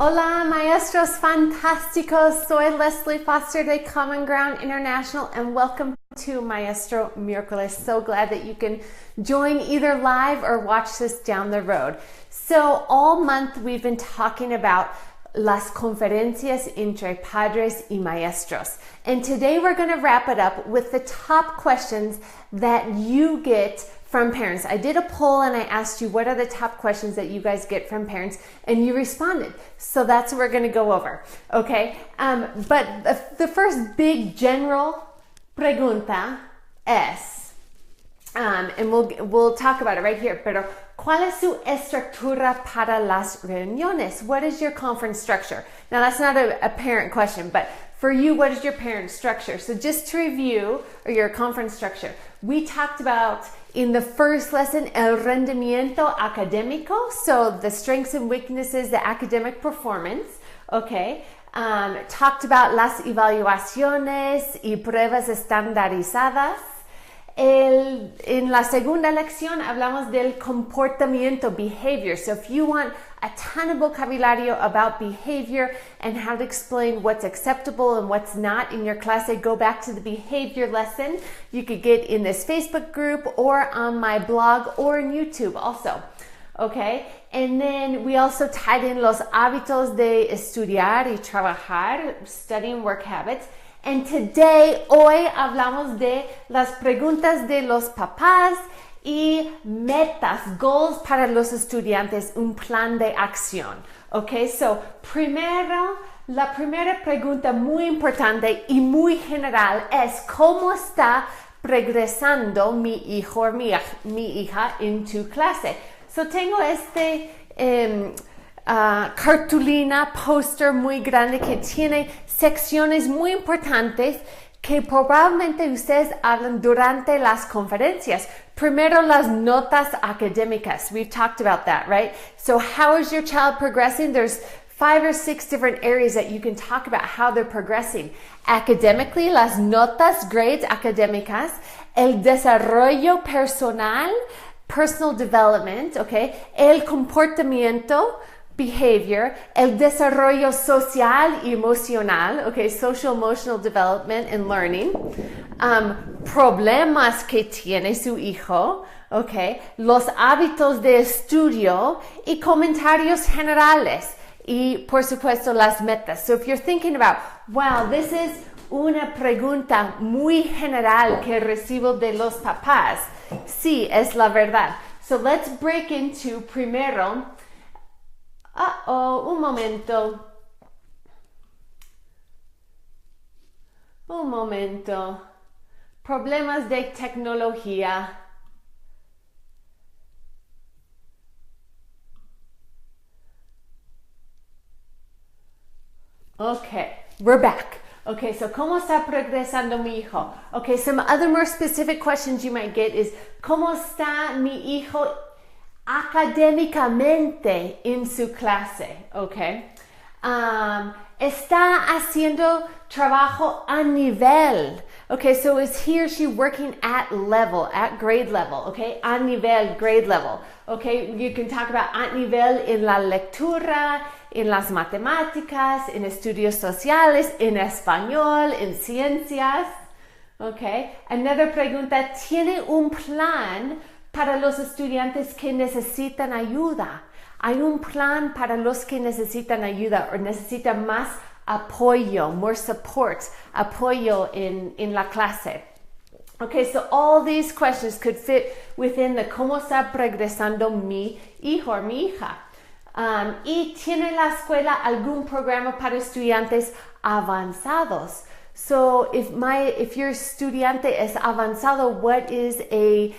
Hola, maestros fantásticos. Soy Leslie Foster de Common Ground International, and welcome to Maestro Miércoles. So glad that you can join either live or watch this down the road. So all month we've been talking about las conferencias entre padres y maestros. And today we're going to wrap it up with the top questions that you get from parents. I did a poll and I asked you what are the top questions that you guys get from parents, and you responded. So that's what we're going to go over. Okay. But the first big general pregunta es, and we'll talk about it right here, pero ¿cuál es su estructura para las reuniones? What is your conference structure? Now that's not a parent question, but for you, what is your parent structure? So just to review, or your conference structure, we talked about in the first lesson, el rendimiento académico, so the strengths and weaknesses, the academic performance, okay? Talked about las evaluaciones y pruebas estandarizadas. En la segunda lección hablamos del comportamiento, behavior. So if you want a ton of vocabulario about behavior and how to explain what's acceptable and what's not in your class, go back to the behavior lesson. You could get in this Facebook group or on my blog or on YouTube also. Okay, and then we also tied in los hábitos de estudiar y trabajar, studying work habits. And today, hoy hablamos de las preguntas de los papás y metas, goals para los estudiantes, un plan de acción. Okay, so primero, la primera pregunta muy importante y muy general es ¿cómo está progresando mi hijo o mi hija en tu clase? So tengo cartulina, póster muy grande que tiene secciones muy importantes que probablemente ustedes hablan durante las conferencias. Primero, las notas académicas. We've talked about that, right? So how is your child progressing? There's 5 or 6 different areas that you can talk about how they're progressing. Academically, las notas, grades académicas, el desarrollo personal, personal development, okay? El comportamiento, behavior, el desarrollo social y emocional, okay, social emotional development and learning, problemas que tiene su hijo, okay, los hábitos de estudio y comentarios generales y por supuesto las metas. So if you're thinking about, wow, this is una pregunta muy general que recibo de los papás, sí, es la verdad. So let's break into primero. Un momento. Problemas de tecnología. Okay, we're back. Okay, so ¿cómo está progresando mi hijo? Okay, some other more specific questions you might get is ¿cómo está mi hijo académicamente en su clase? Okay. Está haciendo trabajo a nivel. Okay, so is he or she working at level, at grade level? Okay, a nivel, grade level. Okay, you can talk about a nivel en la lectura, en las matemáticas, en estudios sociales, en español, en ciencias. Okay, another pregunta, ¿tiene un plan para los estudiantes que necesitan ayuda? Hay un plan para los que necesitan ayuda o necesitan más apoyo, more support, apoyo en la clase. Okay, so all these questions could fit within the ¿cómo está progresando mi hijo o mi hija? ¿Y tiene la escuela algún programa para estudiantes avanzados? So if your estudiante es avanzado, what is a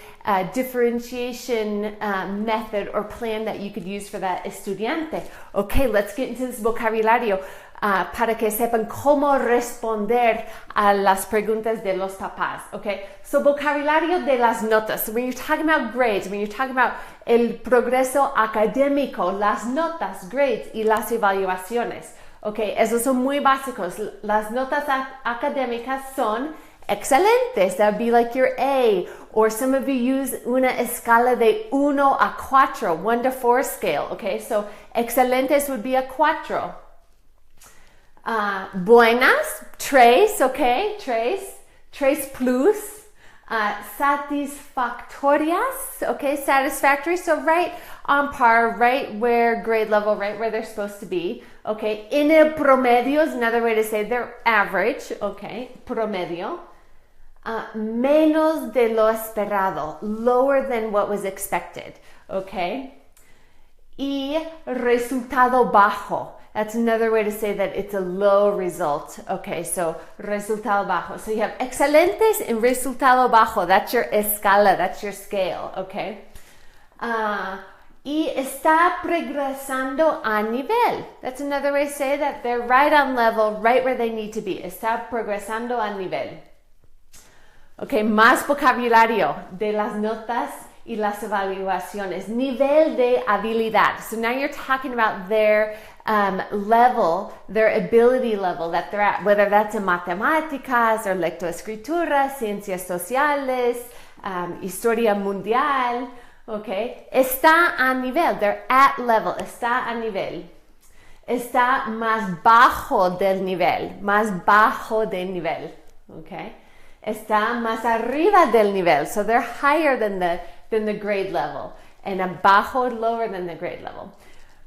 differentiation method or plan that you could use for that estudiante? Okay, let's get into this vocabulario para que sepan cómo responder a las preguntas de los papás. Okay, so vocabulario de las notas. So when you're talking about grades, when you're talking about el progreso académico, las notas, grades y las evaluaciones. Okay, esos son muy básicos. Las notas académicas son excelentes, that would be like your A. Or some of you use una escala de 1 a 4, 1 to 4 scale, okay? So excelentes would be a 4. Buenas, tres, okay? Tres plus. Satisfactorias, okay? Satisfactory, so right on par, right where grade level, right where they're supposed to be, okay? En el promedio is another way to say they're average, okay? Promedio. Menos de lo esperado, lower than what was expected, okay? Y resultado bajo. That's another way to say that it's a low result. Okay, so resultado bajo. So you have excelentes and resultado bajo. That's your escala, that's your scale, okay? Y está progresando a nivel. That's another way to say that they're right on level, right where they need to be. Está progresando a nivel. Okay, más vocabulario de las notas y las evaluaciones. Nivel de habilidad. So now you're talking about their level, their ability level that they're at, whether that's in matemáticas or lectoescritura, ciencias sociales, historia mundial, okay? Está a nivel, they're at level, está a nivel. Está más bajo del nivel, okay? Está más arriba del nivel, so they're higher than the grade level, and abajo, lower than the grade level.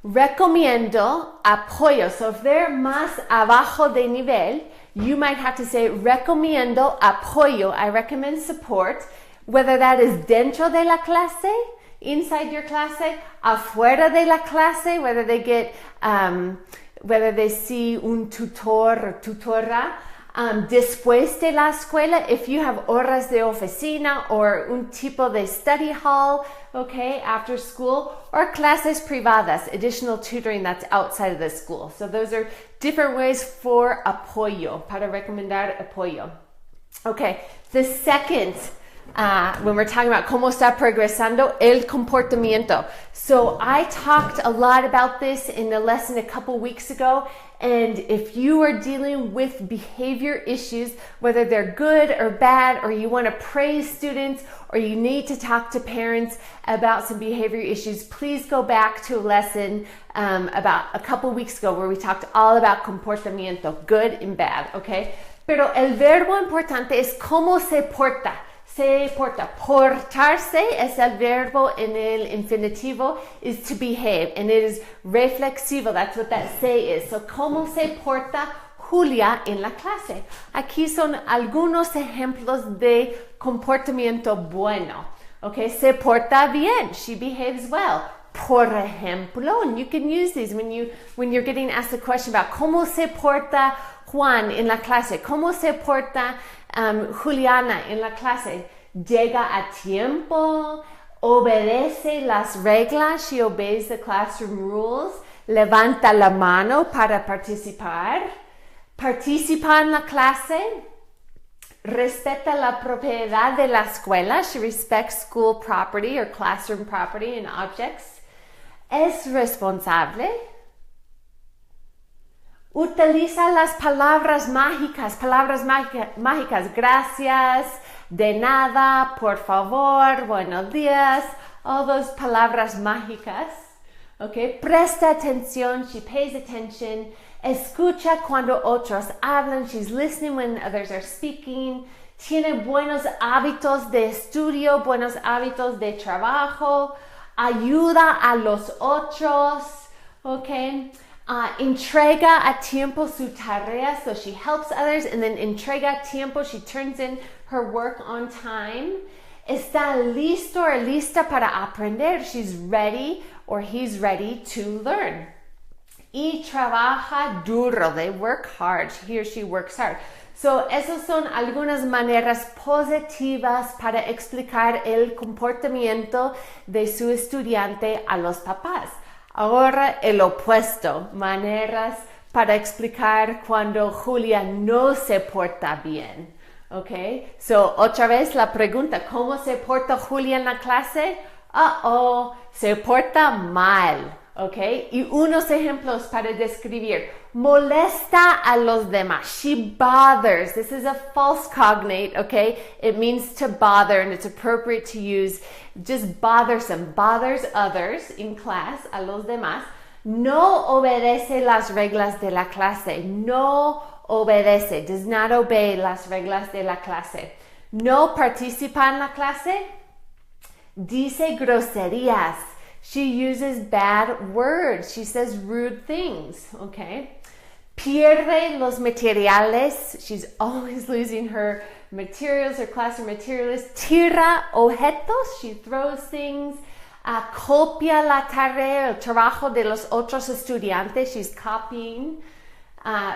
Recomiendo apoyo. So if they're más abajo de nivel, you might have to say recomiendo apoyo. I recommend support, whether that is dentro de la clase, inside your clase, afuera de la clase, whether they get, whether they see un tutor or tutora. Después de la escuela, if you have horas de oficina or un tipo de study hall, okay, after school, or clases privadas, additional tutoring that's outside of the school. So those are different ways for apoyo, para recomendar apoyo. Okay, the second, when we're talking about cómo está progresando el comportamiento. So I talked a lot about this in a lesson a couple weeks ago. And if you are dealing with behavior issues, whether they're good or bad, or you want to praise students, or you need to talk to parents about some behavior issues, please go back to a lesson about a couple weeks ago where we talked all about comportamiento, good and bad, okay? Pero el verbo importante es cómo se porta. Se porta. Portarse es el verbo en el infinitivo, is to behave, and it is reflexivo. That's what that se is. So, ¿cómo se porta Julia en la clase? Aquí son algunos ejemplos de comportamiento bueno. Okay, se porta bien. She behaves well. Por ejemplo, and you can use these when you're getting asked a question about cómo se porta Juan en la clase, cómo se porta Juliana en la clase. Llega a tiempo, obedece las reglas, she obeys the classroom rules, levanta la mano para participar, participa en la clase, respeta la propiedad de la escuela, she respects school property or classroom property and objects, es responsable, utiliza las palabras mágicas, gracias, de nada, por favor, buenos días, all those palabras mágicas, okay? Presta atención, she pays attention, escucha cuando otros hablan, she's listening when others are speaking, tiene buenos hábitos de estudio, buenos hábitos de trabajo, ayuda a los otros, okay? Entrega a tiempo su tarea, so she helps others, and then entrega a tiempo, she turns in her work on time. Está listo or lista para aprender, she's ready or he's ready to learn. Y trabaja duro, they work hard, he or she works hard. So, esas son algunas maneras positivas para explicar el comportamiento de su estudiante a los papás. Ahora el opuesto, maneras para explicar cuando Julia no se porta bien. Okay, so otra vez la pregunta, ¿cómo se porta Julia en la clase? Se porta mal. Okay, y unos ejemplos para describir. Molesta a los demás. She bothers. This is a false cognate, okay? It means to bother, and it's appropriate to use just bothersome. Bothers others in class, a los demás. No obedece las reglas de la clase. No obedece. Does not obey las reglas de la clase. No participa en la clase. Dice groserías. She uses bad words. She says rude things, okay? Pierde los materiales. She's always losing her materials, her classroom materials. Tira objetos. She throws things. Copia la tarea, el trabajo de los otros estudiantes. She's copying.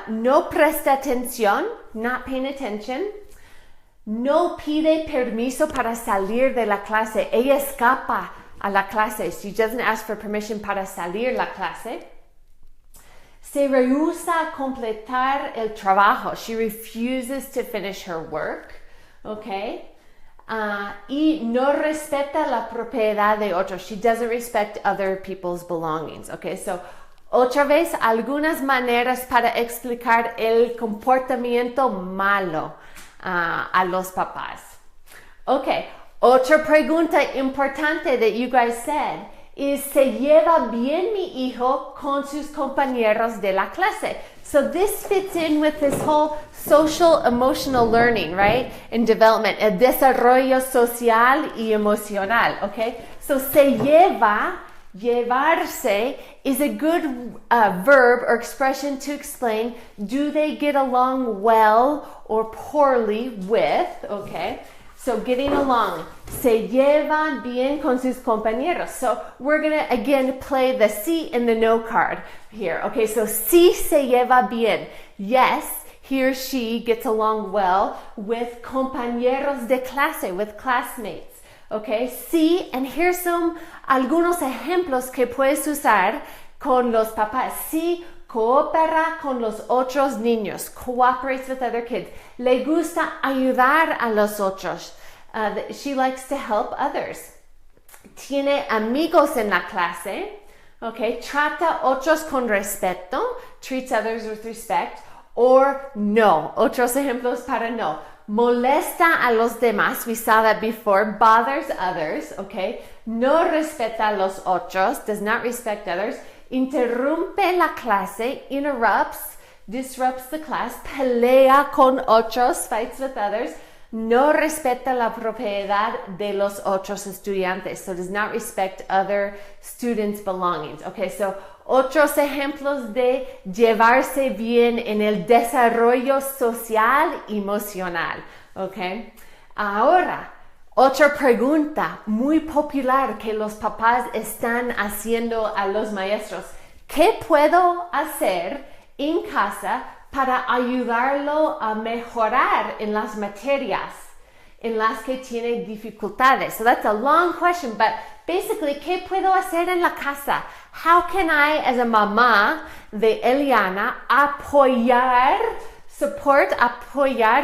No presta atención. Not paying attention. No pide permiso para salir de la clase. Ella escapa a la clase. She doesn't ask for permission para salir la clase. Se rehúsa a completar el trabajo. She refuses to finish her work. Okay? Y no respeta la propiedad de otros. She doesn't respect other people's belongings. Okay? So, otra vez, algunas maneras para explicar el comportamiento malo a los papás. Okay. Otra pregunta importante that you guys said is, ¿se lleva bien mi hijo con sus compañeros de la clase? So this fits in with this whole social emotional learning, right? And development, el desarrollo social y emocional, okay? So se lleva, llevarse is a good verb or expression to explain, do they get along well or poorly with, okay? So getting along, se llevan bien con sus compañeros. So we're going to again play the sí and the no card here. Okay, so sí se lleva bien. Yes, he or she gets along well with compañeros de clase, with classmates. Okay, sí, and here's algunos ejemplos que puedes usar con los papás. Sí, coopera con los otros niños. Cooperates with other kids. Le gusta ayudar a los otros. She likes to help others. Tiene amigos en la clase. Okay. Trata otros con respeto. Treats others with respect. Or no. Otros ejemplos para no. Molesta a los demás. We saw that before. Bothers others. Okay. No respeta a los otros. Does not respect others. Interrumpe la clase, interrupts, disrupts the class, pelea con otros, fights with others, no respeta la propiedad de los otros estudiantes, so does not respect other students' belongings. Okay, so otros ejemplos de llevarse bien en el desarrollo social y emocional. Okay, ahora, otra pregunta muy popular que los papás están haciendo a los maestros. ¿Qué puedo hacer en casa para ayudarlo a mejorar en las materias en las que tiene dificultades? So that's a long question, but basically, ¿qué puedo hacer en la casa? How can I, as a mamá de Eliana, apoyar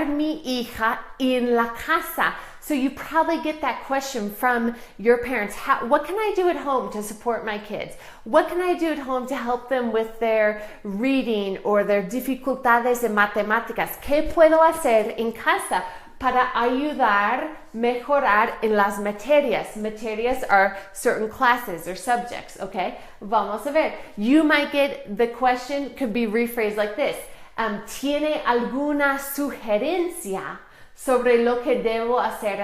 mi hija en la casa? So you probably get that question from your parents. What can I do at home to support my kids? What can I do at home to help them with their reading or their dificultades en matemáticas? ¿Qué puedo hacer en casa para ayudar, mejorar en las materias? Materias are certain classes or subjects, okay? Vamos a ver. You might get the question could be rephrased like this. ¿Tiene alguna sugerencia sobre lo que debo hacer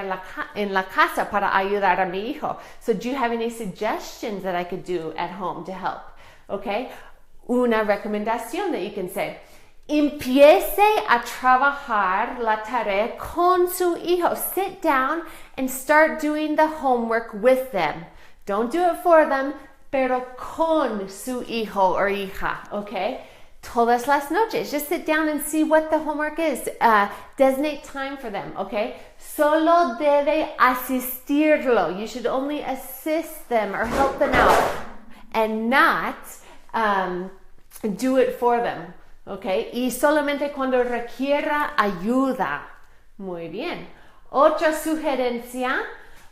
en la casa para ayudar a mi hijo? So do you have any suggestions that I could do at home to help? Okay? Una recomendación that you can say. Empiece a trabajar la tarea con su hijo. Sit down and start doing the homework with them. Don't do it for them, pero con su hijo or hija, okay? Todas las noches. Just sit down and see what the homework is. Designate time for them, okay? Solo debe asistirlo. You should only assist them or help them out and not do it for them, okay? Y solamente cuando requiera ayuda. Muy bien. Otra sugerencia,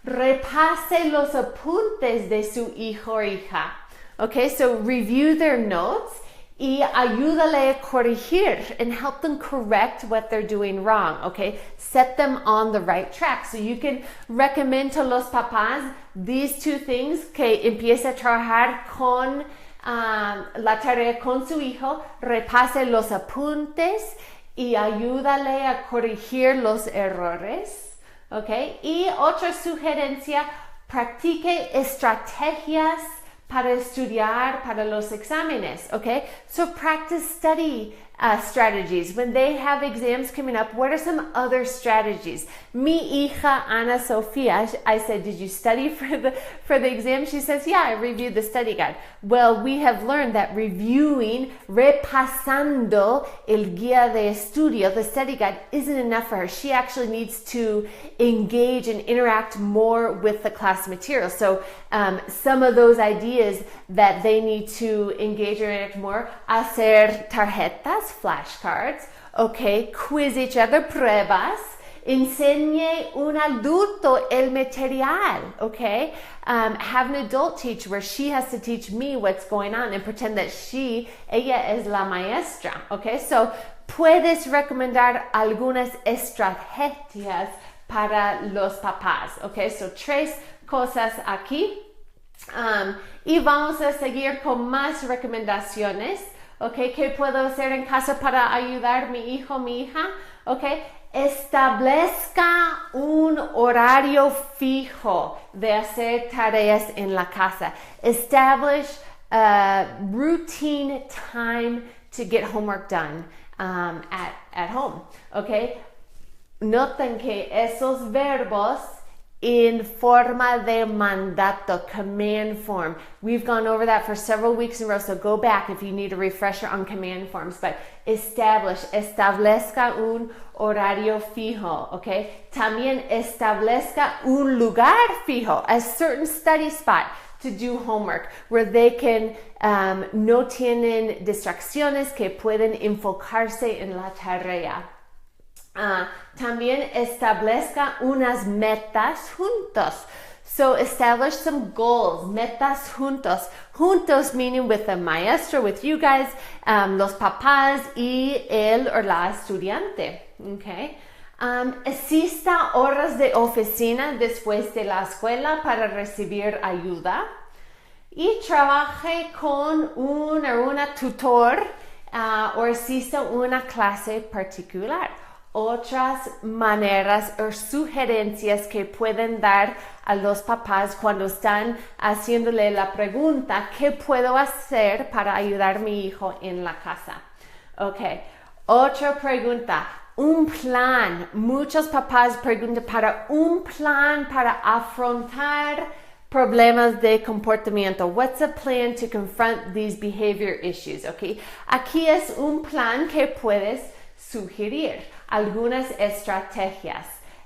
repase los apuntes de su hijo o hija. Okay, so review their notes y ayúdale a corregir and help them correct what they're doing wrong, okay? Set them on the right track. So you can recommend to los papás these two things, que empiece a trabajar con la tarea con su hijo, repase los apuntes y ayúdale a corregir los errores, okay? Y otra sugerencia, practique estrategias para estudiar para los exámenes, okay? So practice study strategies. When they have exams coming up, what are some other strategies? Mi hija Ana Sofia, I said, did you study for the exam? She says, yeah, I reviewed the study guide. Well, we have learned that reviewing, repasando el guía de estudio, the study guide, isn't enough for her. She actually needs to engage and interact more with the class material. So some of those ideas that they need to engage or interact more, hacer tarjetas, flashcards, okay, quiz each other, pruebas, enseñe un adulto el material, okay, have an adult teach where she has to teach me what's going on and pretend that ella es la maestra, okay, so puedes recomendar algunas estrategias para los papás, okay, so 3 cosas aquí, y vamos a seguir con más recomendaciones. Okay, ¿qué puedo hacer en casa para ayudar a mi hijo, mi hija? Okay, establezca un horario fijo de hacer tareas en la casa. Establish a routine time to get homework done at home. Okay, noten que esos verbos in forma de mandato, command form. We've gone over that for several weeks in a row, so go back if you need a refresher on command forms. But establezca un horario fijo, okay? También establezca un lugar fijo, a certain study spot to do homework, where they can, no tienen distracciones, que pueden enfocarse en la tarea. También establezca unas metas juntos. So establish some goals, metas juntos. Juntos meaning with the maestro, with you guys, los papás y el or la estudiante. Okay. Asista horas de oficina después de la escuela para recibir ayuda. Y trabaje con un o una tutor o asista una clase particular. Otras maneras o sugerencias que pueden dar a los papás cuando están haciéndole la pregunta, ¿qué puedo hacer para ayudar a mi hijo en la casa? Ok, otra pregunta, un plan. Muchos papás preguntan para un plan para afrontar problemas de comportamiento. What's a plan to confront these behavior issues? Okay, aquí es un plan que puedes sugerir. Algunas estrategias.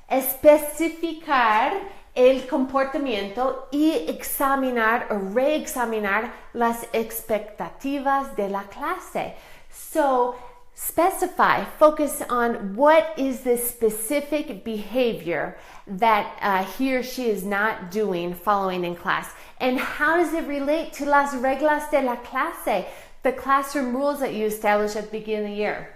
Especificar el comportamiento y examinar o reexaminar las expectativas de la clase. So, specify, focus on what is the specific behavior that he or she is not doing following in class. And how does it relate to las reglas de la clase, the classroom rules that you established at the beginning of the year?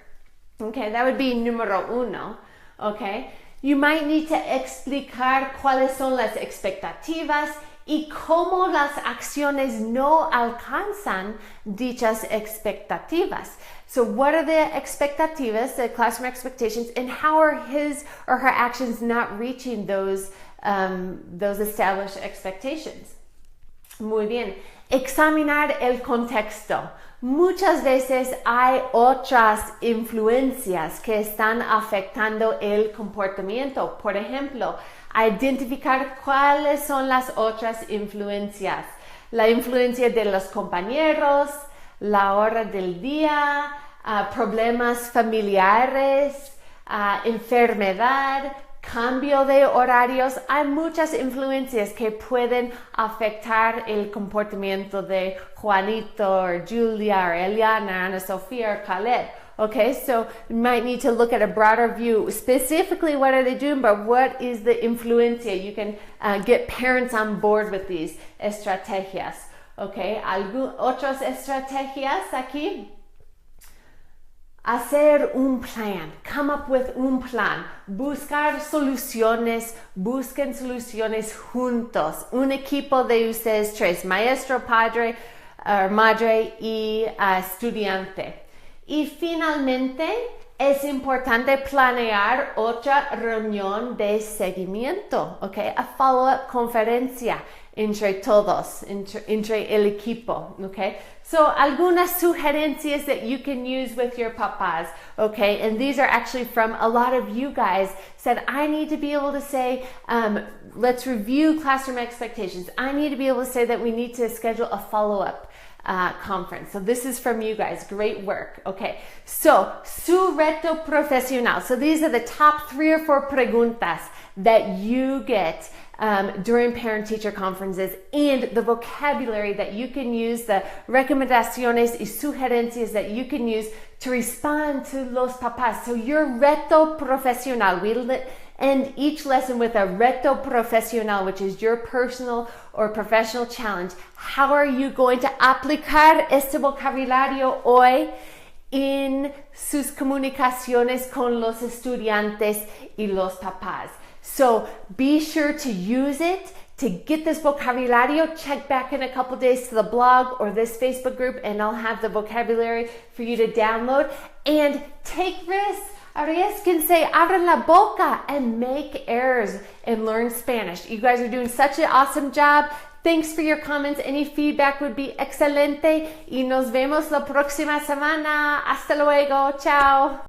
Okay, that would be número 1, okay? You might need to explicar cuáles son las expectativas y cómo las acciones no alcanzan dichas expectativas. So what are the expectativas, the classroom expectations, and how are his or her actions not reaching those established expectations? Muy bien. Examinar el contexto. Muchas veces hay otras influencias que están afectando el comportamiento. Por ejemplo, identificar cuáles son las otras influencias. La influencia de los compañeros, la hora del día, problemas familiares, enfermedad, cambio de horarios. Hay muchas influencias que pueden afectar el comportamiento de Juanito, or Julia, or Eliana, Ana Sofia, or Khaled. Okay, so you might need to look at a broader view. Specifically, what are they doing, but what is the influencia? You can get parents on board with these estrategias. Okay, otras estrategias aquí. Hacer un plan, come up with un plan, busquen soluciones juntos, un equipo de ustedes tres, maestro, padre, madre y estudiante. Y finalmente, es importante planear otra reunión de seguimiento, okay? A follow-up conferencia entre todos, entre el equipo, okay? So, algunas sugerencias that you can use with your papas, okay? And these are actually from a lot of you guys said, I need to be able to say, let's review classroom expectations. I need to be able to say that we need to schedule a follow-up conference. So this is from you guys. Great work. Okay. So, su reto profesional. So these are the top 3 or 4 preguntas that you get during parent-teacher conferences, and the vocabulary that you can use, the recomendaciones y sugerencias that you can use to respond to los papás. So your reto profesional. We end each lesson with a reto profesional, which is your personal or professional challenge. How are you going to aplicar este vocabulario hoy en sus comunicaciones con los estudiantes y los papás? So be sure to use it. To get this vocabulario, check back in a couple days to the blog or this Facebook group, and I'll have the vocabulary for you to download. And take risks. Arriesguense, abran la boca, and make errors and learn Spanish. You guys are doing such an awesome job. Thanks for your comments. Any feedback would be excelente. Y nos vemos la próxima semana. Hasta luego. Ciao.